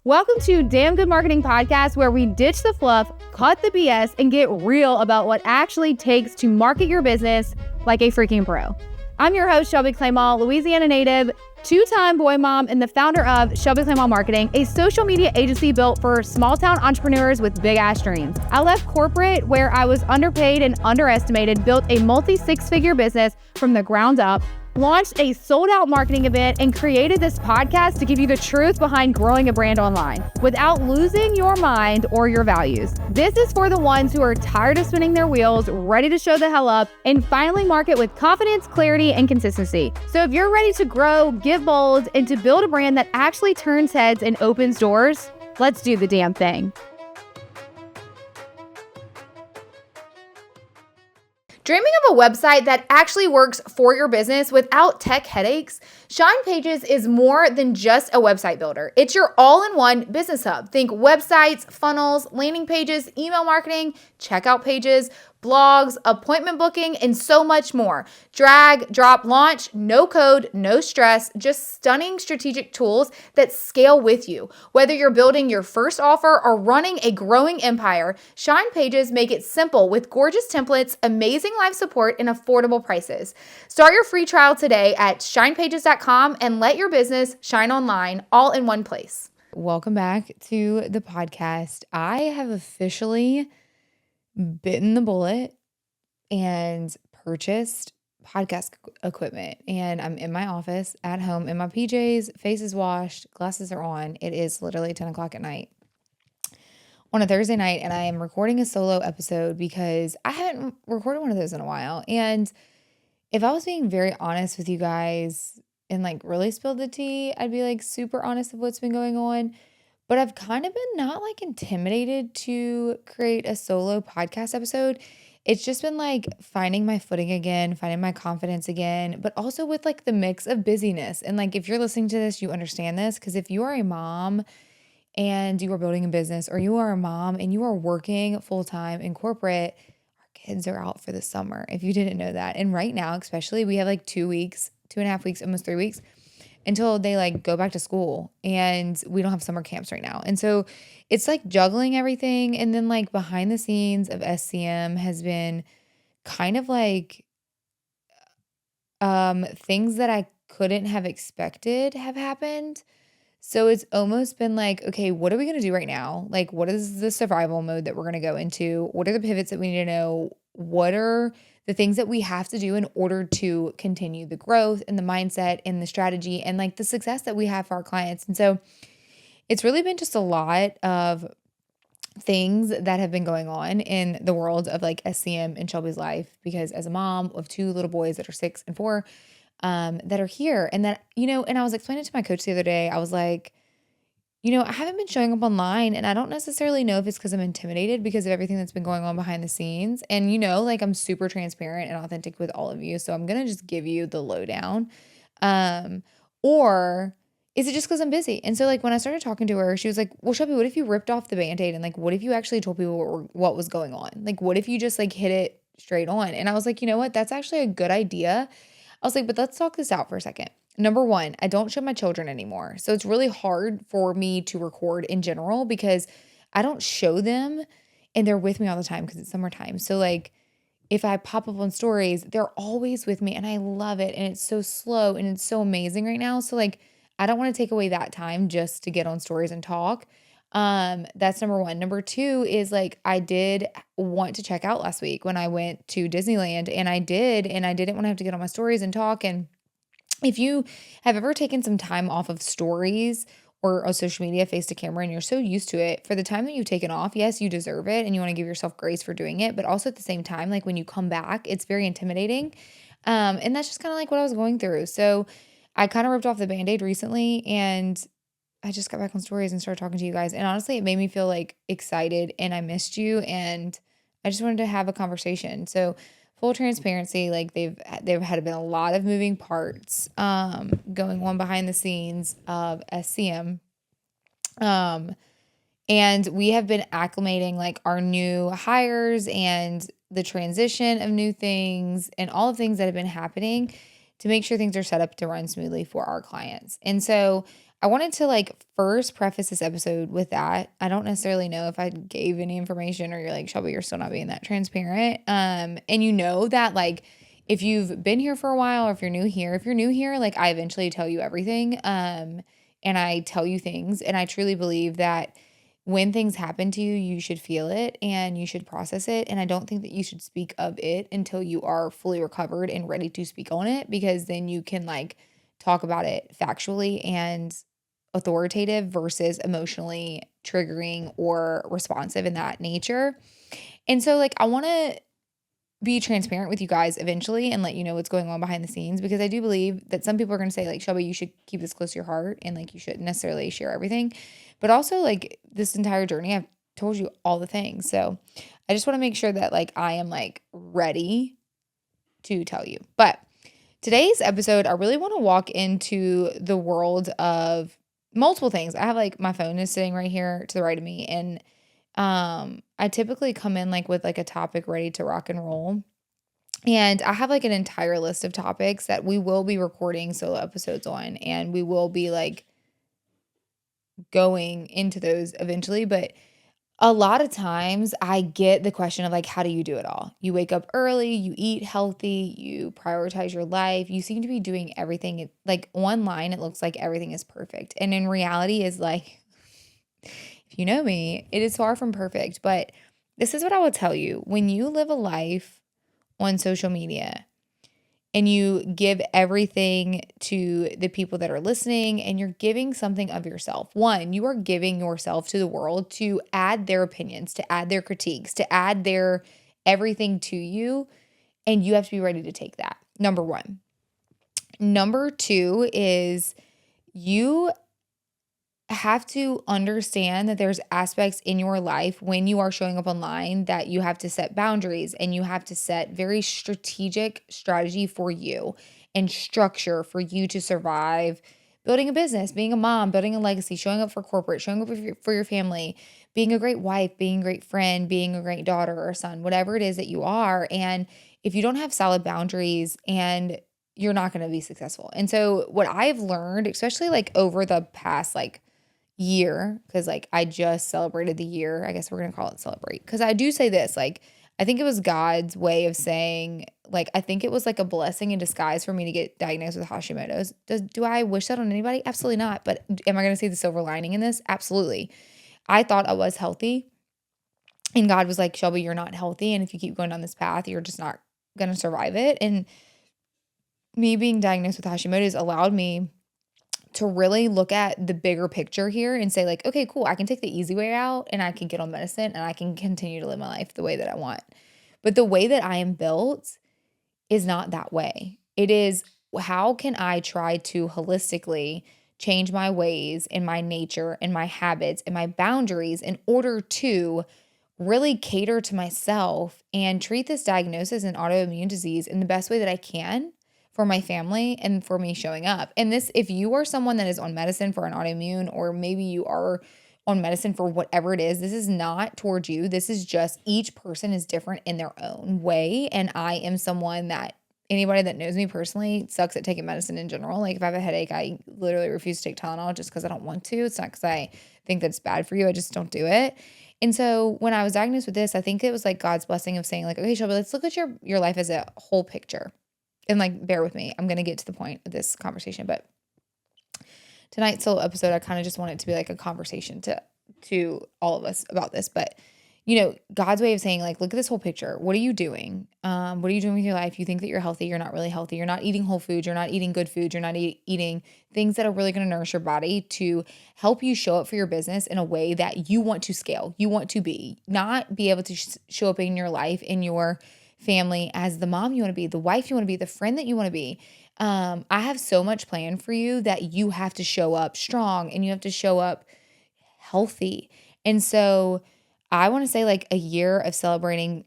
Welcome to Damn Good Marketing Podcast, where we ditch the fluff, cut the BS, and get real about what actually takes to market your business like a freaking pro. I'm your host, Shelby Claymall, Louisiana native, two-time boy mom, and the founder of Shelby Claymall Marketing, a social media agency built for small-town entrepreneurs with big-ass dreams. I left corporate, where I was underpaid and underestimated, built a multi-six-figure business from the ground up, launched a sold-out marketing event, and created this podcast to give you the truth behind growing a brand online without losing your mind or your values. This is for the ones who are tired of spinning their wheels, ready to show the hell up, and finally market with confidence, clarity, and consistency. So if you're ready to grow, get bold, and to build a brand that actually turns heads and opens doors, let's do the damn thing. Dreaming of a website that actually works for your business without tech headaches? Shine Pages is more than just a website builder. It's your all-in-one business hub. Think websites, funnels, landing pages, email marketing, checkout pages, blogs, appointment booking, and so much more. Drag, drop, launch, no code, no stress, just stunning strategic tools that scale with you. Whether you're building your first offer or running a growing empire, Shine Pages make it simple with gorgeous templates, amazing live support, and affordable prices. Start your free trial today at shinepages.com and let your business shine online all in one place. Welcome back to the podcast. I have officially bitten the bullet and purchased podcast equipment, and I'm in my office at home in my PJs, face is washed, glasses are on. It is literally 10 o'clock at night on a Thursday night, and I am recording a solo episode because I haven't recorded one of those in a while. And if I was being very honest with you guys and like really spilled the tea, I'd be like super honest of what's been going on. But I've kind of been not like intimidated to create a solo podcast episode. It's just been like finding my footing again, finding my confidence again, but also with like the mix of busyness. And like if you're listening to this, you understand this, because if you are a mom and you are building a business, or you are a mom and you are working full-time in corporate, our kids are out for the summer, if you didn't know that. And right now, especially, we have like 2 weeks, 2.5 weeks, almost 3 weeks until they like go back to school, and we don't have summer camps right now. And so it's like juggling everything. And then like behind the scenes of SCM has been kind of like things that I couldn't have expected have happened. So it's almost been like, okay, what are we going to do right now? Like, what is the survival mode that we're going to go into? What are the pivots that we need to know? What are the things that we have to do in order to continue the growth and the mindset and the strategy and like the success that we have for our clients? And so it's really been just a lot of things that have been going on in the world of like SCM in Shelby's life, because as a mom of two little boys that are 6 and 4, that are here, and that, and I was explaining to my coach the other day, I was like, I haven't been showing up online, and I don't necessarily know if it's because I'm intimidated because of everything that's been going on behind the scenes. And, like I'm super transparent and authentic with all of you. So I'm going to just give you the lowdown. Or is it just because I'm busy? And so like when I started talking to her, she was like, well, Shelby, what if you ripped off the Band-Aid? And like, what if you actually told people what was going on? Like, what if you just like hit it straight on? And I was like, you know what? That's actually a good idea. I was like, but let's talk this out for a second. Number one, I don't show my children anymore. So it's really hard for me to record in general because I don't show them and they're with me all the time because it's summertime. So like if I pop up on stories, they're always with me and I love it. And it's so slow and it's so amazing right now. So like I don't want to take away that time just to get on stories and talk. That's number one. Number two is like, I did want to check out last week when I went to Disneyland, and I didn't want to have to get on my stories and talk. And if you have ever taken some time off of stories or on social media face to camera and you're so used to it, for the time that you've taken off, yes, you deserve it and you want to give yourself grace for doing it. But also at the same time, like when you come back, it's very intimidating. And that's just kind of like what I was going through. So I kind of ripped off the Band-Aid recently, and I just got back on stories and started talking to you guys. And honestly, it made me feel like excited and I missed you. And I just wanted to have a conversation. So full transparency, like there had been a lot of moving parts going on behind the scenes of SCM. And we have been acclimating like our new hires and the transition of new things and all of things that have been happening to make sure things are set up to run smoothly for our clients. And so I wanted to first preface this episode with that. I don't necessarily know if I gave any information or you're like, Shelby, you're still not being that transparent. And you know that if you've been here for a while or if you're new here, I eventually tell you everything. And I tell you things. And I truly believe that when things happen to you, you should feel it and you should process it. And I don't think that you should speak of it until you are fully recovered and ready to speak on it, because then you can talk about it factually and authoritative versus emotionally triggering or responsive in that nature. And so I want to be transparent with you guys eventually and let you know what's going on behind the scenes, because I do believe that some people are going to say Shelby, you should keep this close to your heart and you shouldn't necessarily share everything. But also this entire journey, I've told you all the things. So I just want to make sure that I am ready to tell you. But today's episode, I really want to walk into the world of multiple things. I have my phone is sitting right here to the right of me, and I typically come in with a topic ready to rock and roll. And I have an entire list of topics that we will be recording solo episodes on, and we will be going into those eventually. But a lot of times I get the question of how do you do it all? You wake up early, you eat healthy, you prioritize your life. You seem to be doing everything. Online, it looks like everything is perfect. And in reality is if you know me, it is far from perfect. But this is what I will tell you. When you live a life on social media and you give everything to the people that are listening and you're giving something of yourself, one, you are giving yourself to the world to add their opinions, to add their critiques, to add their everything to you. And you have to be ready to take that. Number one. Number two is you have to understand that there's aspects in your life when you are showing up online that you have to set boundaries, and you have to set very strategic strategy for you and structure for you to survive building a business, being a mom, building a legacy, showing up for corporate, showing up for your family, being a great wife, being a great friend, being a great daughter or son, whatever it is that you are. And if you don't have solid boundaries, and you're not going to be successful. And so what I've learned, especially over the past year, because I just celebrated the year. I guess we're gonna call it celebrate, because I do say this, I think it was God's way of saying, I think it was a blessing in disguise for me to get diagnosed with Hashimoto's. Do I wish that on anybody? Absolutely not. But am I gonna see the silver lining in this? Absolutely. I thought I was healthy, and God was like, Shelby, you're not healthy, and if you keep going down this path, you're just not gonna survive it. And me being diagnosed with Hashimoto's allowed me to really look at the bigger picture here and say okay, cool, I can take the easy way out and I can get on medicine and I can continue to live my life the way that I want. But the way that I am built is not that way. It is, how can I try to holistically change my ways and my nature and my habits and my boundaries in order to really cater to myself and treat this diagnosis and autoimmune disease in the best way that I can for my family and for me showing up. And this, if you are someone that is on medicine for an autoimmune, or maybe you are on medicine for whatever it is, this is not towards you. This is just, each person is different in their own way. And I am someone that, anybody that knows me personally sucks at taking medicine in general. If I have a headache, I literally refuse to take Tylenol just because I don't want to. It's not because I think that's bad for you. I just don't do it. And so when I was diagnosed with this, I think it was God's blessing of saying okay, Shelby, let's look at your life as a whole picture. And bear with me, I'm going to get to the point of this conversation, but tonight's solo episode, I kind of just want it to be a conversation to all of us about this. But God's way of saying look at this whole picture. What are you doing? What are you doing with your life? You think that you're healthy. You're not really healthy. You're not eating whole foods. You're not eating good foods. You're not eating things that are really going to nourish your body to help you show up for your business in a way that you want to scale. You want to not be able to show up in your life, in your family, as the mom you want to be, the wife you want to be, the friend that you want to be. I have so much planned for you that you have to show up strong and you have to show up healthy. And so I want to say a year of celebrating,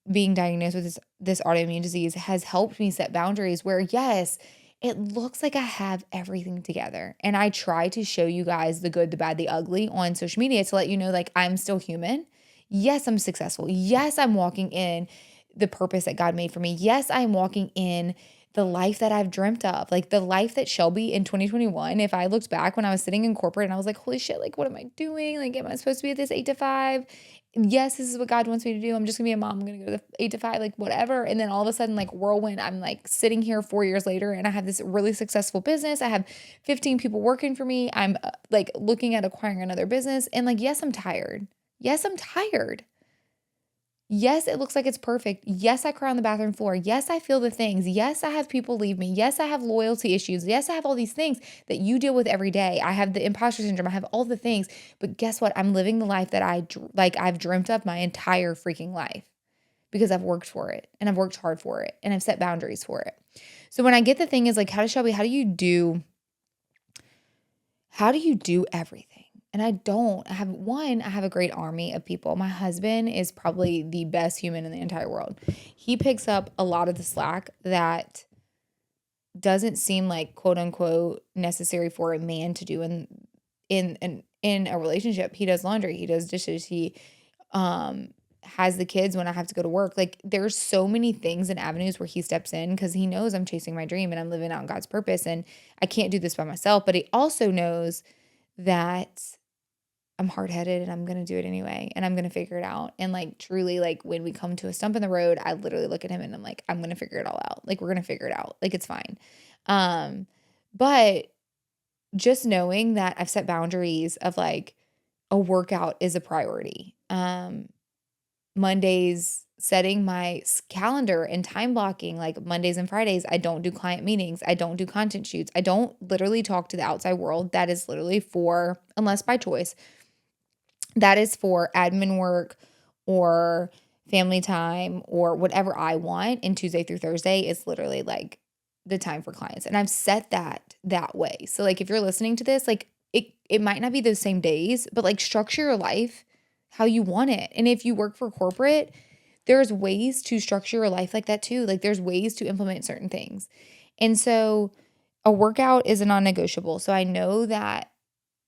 being diagnosed with this autoimmune disease has helped me set boundaries where, yes, it looks like I have everything together. And I try to show you guys the good, the bad, the ugly on social media to let you know I'm still human. Yes, I'm successful. Yes, I'm walking in the purpose that God made for me. Yes, I'm walking in the life that I've dreamt of, like the life that Shelby in 2021, if I looked back when I was sitting in corporate and I was like, holy shit, like, what am I doing? Like, am I supposed to be at this 8 to 5? Yes, this is what God wants me to do. I'm just gonna be a mom. I'm gonna go to the 8 to 5, like whatever. And then all of a sudden, like whirlwind, I'm like sitting here 4 years later and I have this really successful business. I have 15 people working for me. I'm like looking at acquiring another business. And like, yes, I'm tired. Yes, I'm tired. Yes, it looks like it's perfect. Yes, I cry on the bathroom floor. Yes, I feel the things. Yes, I have people leave me. Yes, I have loyalty issues. Yes, I have all these things that you deal with every day. I have the imposter syndrome. I have all the things. But guess what? I'm living the life that I've dreamt of my entire freaking life because I've worked for it and I've worked hard for it and I've set boundaries for it. So when I get the thing is like, Shelby, how do you do everything? And I don't. I have a great army of people. My husband is probably the best human in the entire world. He picks up a lot of the slack that doesn't seem like quote unquote necessary for a man to do in a relationship. He does laundry, he does dishes, he has the kids when I have to go to work. Like there's so many things and avenues where he steps in because he knows I'm chasing my dream and I'm living out God's purpose and I can't do this by myself. But he also knows that I'm hard-headed and I'm going to do it anyway and I'm going to figure it out. And like truly like when we come to a stump in the road, I literally look at him and I'm like, I'm going to figure it all out. Like we're going to figure it out. Like it's fine. But just knowing that I've set boundaries of like a workout is a priority. Mondays, setting my calendar and time blocking, like Mondays and Fridays, I don't do client meetings. I don't do content shoots. I don't literally talk to the outside world. That is literally for, unless by choice, that is for admin work or family time or whatever I want. And Tuesday through Thursday is literally like the time for clients. And I've set that way. So like if you're listening to this, like it might not be those same days, but like structure your life how you want it. And if you work for corporate, there's ways to structure your life like that too. Like there's ways to implement certain things. And so a workout is a non-negotiable. So I know that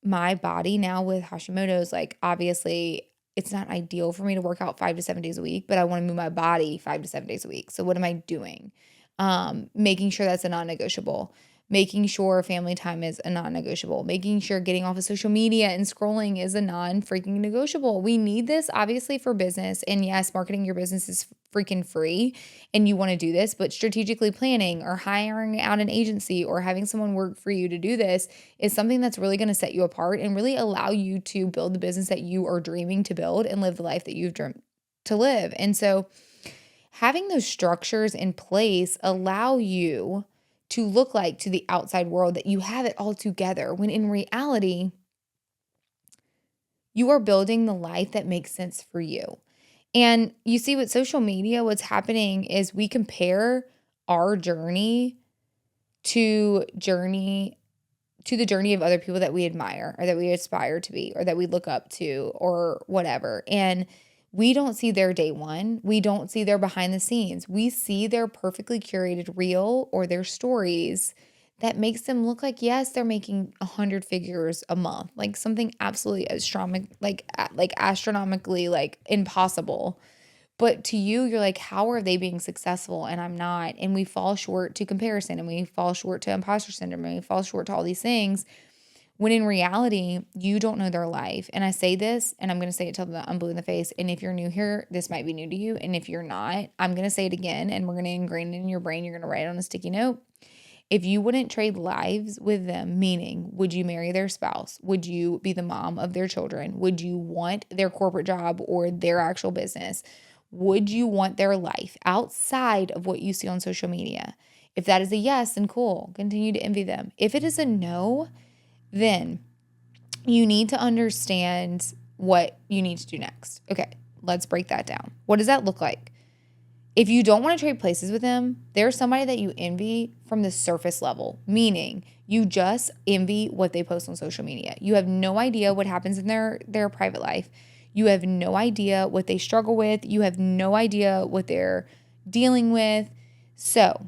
my body now with Hashimoto's, like obviously it's not ideal for me to work out 5 to 7 days a week, but I want to move my body 5 to 7 days a week. So what am I doing? Making sure that's a non-negotiable. Making sure family time is a non-negotiable. Making sure getting off of social media and scrolling is a non-freaking negotiable. We need this obviously for business. And yes, marketing your business is freaking free and you want to do this, but strategically planning or hiring out an agency or having someone work for you to do this is something that's really going to set you apart and really allow you to build the business that you are dreaming to build and live the life that you've dreamt to live. And so having those structures in place allow you to look like to the outside world that you have it all together, when in reality, you are building the life that makes sense for you. And you see with social media, what's happening is we compare our journey to the journey of other people that we admire or that we aspire to be or that we look up to or whatever. And we don't see their day one. We don't see their behind the scenes. We see their perfectly curated reel or their stories that makes them look like, yes, they're making 100 figures a month, like something absolutely astronomically like impossible. But to you, you're like, how are they being successful? And I'm not. And we fall short to comparison and we fall short to imposter syndrome and we fall short to all these things when in reality, you don't know their life. And I say this, and I'm going to say it till I'm blue in the face. And if you're new here, this might be new to you. And if you're not, I'm going to say it again, and we're going to ingrain it in your brain. You're going to write it on a sticky note. If you wouldn't trade lives with them, meaning, would you marry their spouse? Would you be the mom of their children? Would you want their corporate job or their actual business? Would you want their life outside of what you see on social media? If that is a yes, then cool. Continue to envy them. If it is a no, then you need to understand what you need to do next. Okay, let's break that down. What does that look like? If you don't want to trade places with them, there's somebody that you envy from the surface level, meaning you just envy what they post on social media. You have no idea what happens in their private life. You have no idea what they struggle with. You have no idea what they're dealing with. So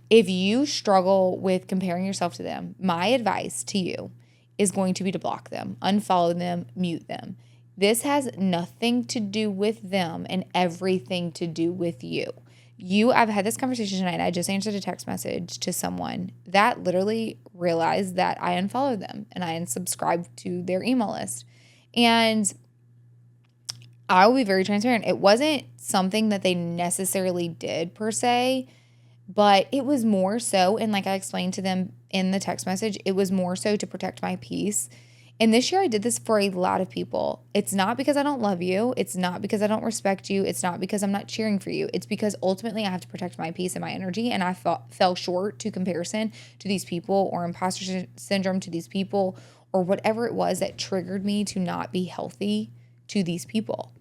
if you struggle with comparing yourself to them, my advice to you is going to be to block them, unfollow them, mute them. This has nothing to do with them and everything to do with you. I've had this conversation tonight. I just answered a text message to someone that literally realized that I unfollowed them and I unsubscribed to their email list. And I will be very transparent. It wasn't something that they necessarily did per se, but it was more so, and like I explained to them in the text message, it was more so to protect my peace. And this year I did this for a lot of people. It's not because I don't love you. It's not because I don't respect you. It's not because I'm not cheering for you. It's because ultimately I have to protect my peace and my energy. And I fell short to comparison to these people, or imposter syndrome to these people, or whatever it was that triggered me to not be healthy to these people.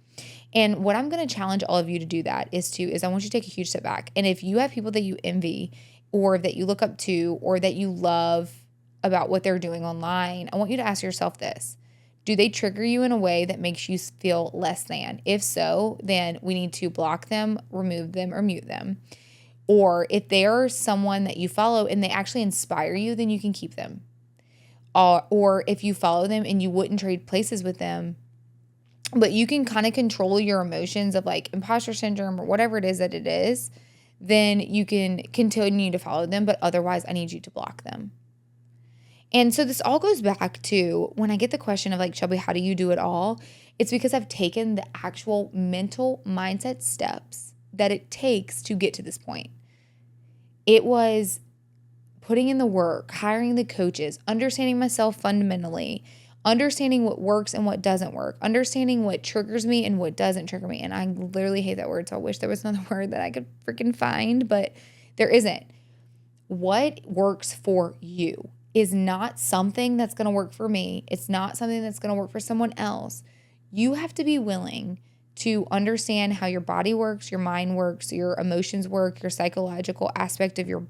And what I'm going to challenge all of you to do that is I want you to take a huge step back. And if you have people that you envy or that you look up to or that you love about what they're doing online, I want you to ask yourself this. Do they trigger you in a way that makes you feel less than? If so, then we need to block them, remove them, or mute them. Or if they are someone that you follow and they actually inspire you, then you can keep them. Or if you follow them and you wouldn't trade places with them, but you can kind of control your emotions of like imposter syndrome or whatever it is that it is, then you can continue to follow them. But otherwise, I need you to block them. And so this all goes back to when I get the question of like, Shelby, how do you do it all? It's because I've taken the actual mental mindset steps that it takes to get to this point. It was putting in the work, hiring the coaches, understanding myself fundamentally, understanding what works and what doesn't work, understanding what triggers me and what doesn't trigger me. And I literally hate that word, so I wish there was another word that I could freaking find, but there isn't. What works for you is not something that's going to work for me. It's not something that's going to work for someone else. You have to be willing to understand how your body works, your mind works, your emotions work, your psychological aspect of your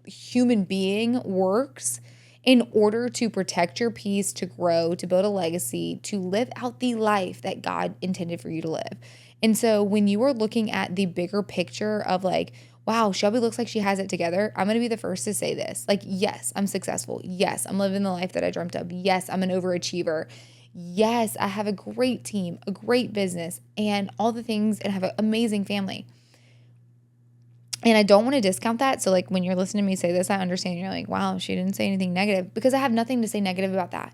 human being works, in order to protect your peace, to grow, to build a legacy, to live out the life that God intended for you to live. And so when you are looking at the bigger picture of like, wow, Shelby looks like she has it together, I'm going to be the first to say this. Like, yes, I'm successful. Yes, I'm living the life that I dreamt of. Yes, I'm an overachiever. Yes, I have a great team, a great business, and all the things, and have an amazing family. And I don't want to discount that. So like when you're listening to me say this, I understand you're like, wow, she didn't say anything negative, because I have nothing to say negative about that.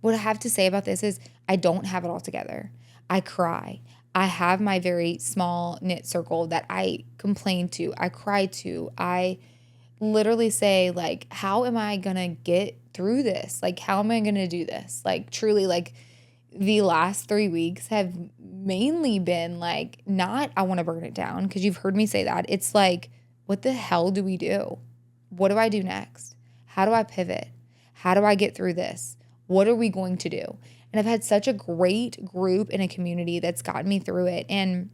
What I have to say about this is I don't have it all together. I cry. I have my very small knit circle that I complain to. I cry to. I literally say like, how am I going to get through this? Like, how am I going to do this? Like truly, like the last 3 weeks have mainly been like, not I want to burn it down, because you've heard me say that. It's like, what the hell do we do? What do I do next? How do I pivot? How do I get through this? What are we going to do? And I've had such a great group and a community that's gotten me through it. And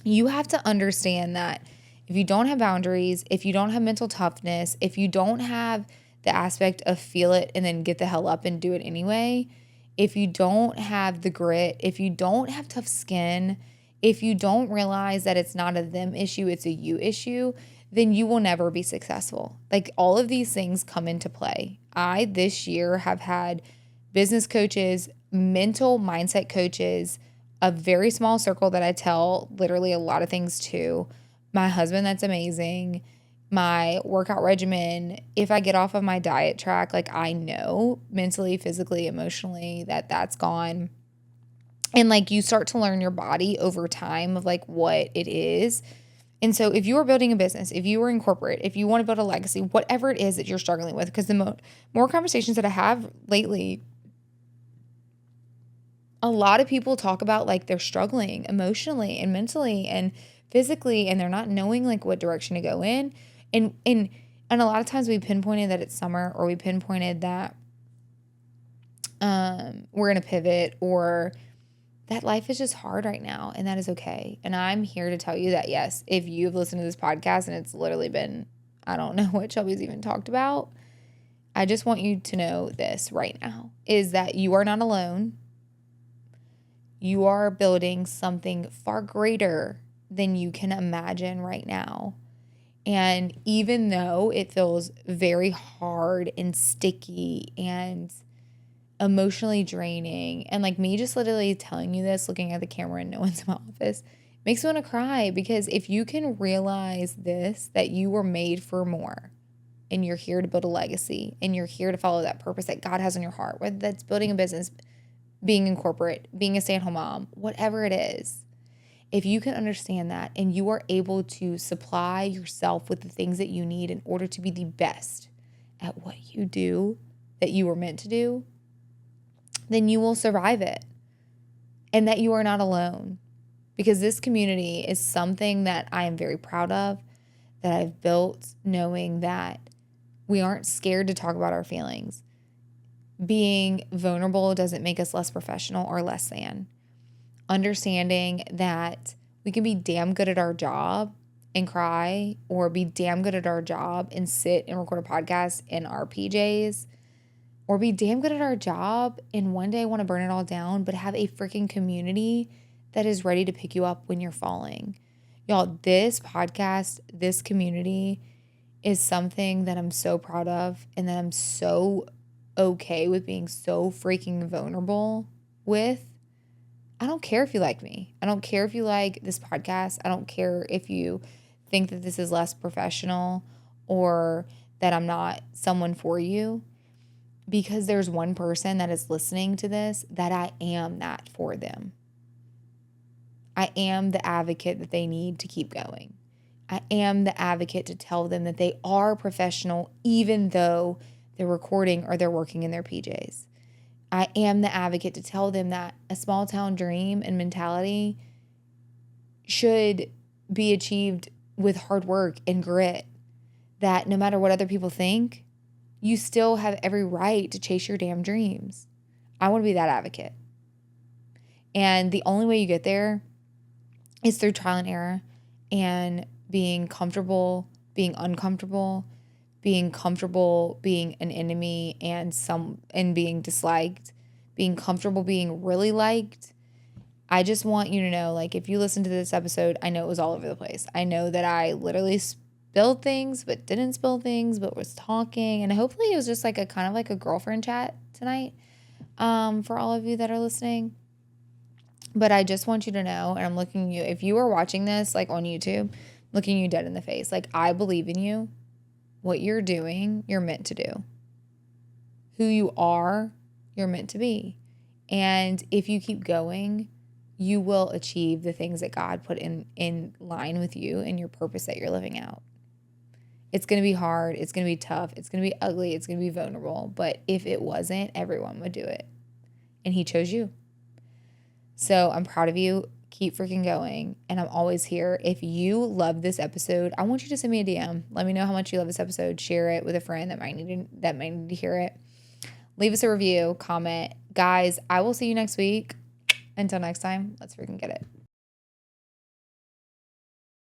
you have to understand that if you don't have boundaries, if you don't have mental toughness, if you don't have the aspect of feel it and then get the hell up and do it anyway, if you don't have the grit, if you don't have tough skin, if you don't realize that it's not a them issue, it's a you issue, then you will never be successful. Like all of these things come into play. I this year have had business coaches, mental mindset coaches, a very small circle that I tell literally a lot of things to, my husband that's amazing, my workout regimen. If I get off of my diet track, like I know mentally, physically, emotionally that that's gone. And like you start to learn your body over time of like what it is. And so if you are building a business, if you are in corporate, if you want to build a legacy, whatever it is that you're struggling with, because the more conversations that I have lately, a lot of people talk about like they're struggling emotionally and mentally and physically, and they're not knowing like what direction to go in. And a lot of times we pinpointed that it's summer, or we pinpointed that we're going to pivot, or that life is just hard right now, and that is okay. And I'm here to tell you that, yes, if you've listened to this podcast and it's literally been, I don't know what Shelby's even talked about, I just want you to know this right now, is that you are not alone. You are building something far greater than you can imagine right now. And even though it feels very hard and sticky and emotionally draining, and like me just literally telling you this, looking at the camera and no one's in my office, Makes me want to cry, because if you can realize this, that you were made for more, and you're here to build a legacy, and you're here to follow that purpose that God has on your heart, whether that's building a business, being in corporate, being a stay-at-home mom, whatever it is, if you can understand that and you are able to supply yourself with the things that you need in order to be the best at what you do that you were meant to do, then you will survive it. And that you are not alone. Because this community is something that I am very proud of, that I've built, knowing that we aren't scared to talk about our feelings. Being vulnerable doesn't make us less professional or less than. Understanding that we can be damn good at our job and cry, or be damn good at our job and sit and record a podcast in our PJs, or be damn good at our job and one day want to burn it all down, but have a freaking community that is ready to pick you up when you're falling. Y'all, this podcast, this community is something that I'm so proud of, and that I'm so okay with being so freaking vulnerable with. I don't care if you like me. I don't care if you like this podcast. I don't care if you think that this is less professional or that I'm not someone for you, because there's one person that is listening to this that I am that for them. I am the advocate that they need to keep going. I am the advocate to tell them that they are professional, even though they're recording or they're working in their PJs. I am the advocate to tell them that a small town dream and mentality should be achieved with hard work and grit. That no matter what other people think, you still have every right to chase your damn dreams. I want to be that advocate. And the only way you get there is through trial and error, and being comfortable, being uncomfortable, being comfortable being an enemy and being disliked, being comfortable being really liked. I just want you to know, like, if you listen to this episode, I know it was all over the place. I know that I literally spilled things but didn't spill things, but was talking, and hopefully it was just like a kind of like a girlfriend chat tonight, for all of you that are listening. But I just want you to know, and I'm looking at you, if you are watching this like on YouTube, looking you dead in the face, like, I believe in you. What you're doing, you're meant to do. Who you are, you're meant to be. And if you keep going, you will achieve the things that God put in line with you and your purpose that you're living out. It's going to be hard. It's going to be tough. It's going to be ugly. It's going to be vulnerable. But if it wasn't, everyone would do it. And He chose you. So I'm proud of you. Keep freaking going. And I'm always here. If you love this episode, I want you to send me a DM. Let me know how much you love this episode. Share it with a friend that might need to hear it. Leave us a review, comment. Guys, I will see you next week. Until next time, let's freaking get it.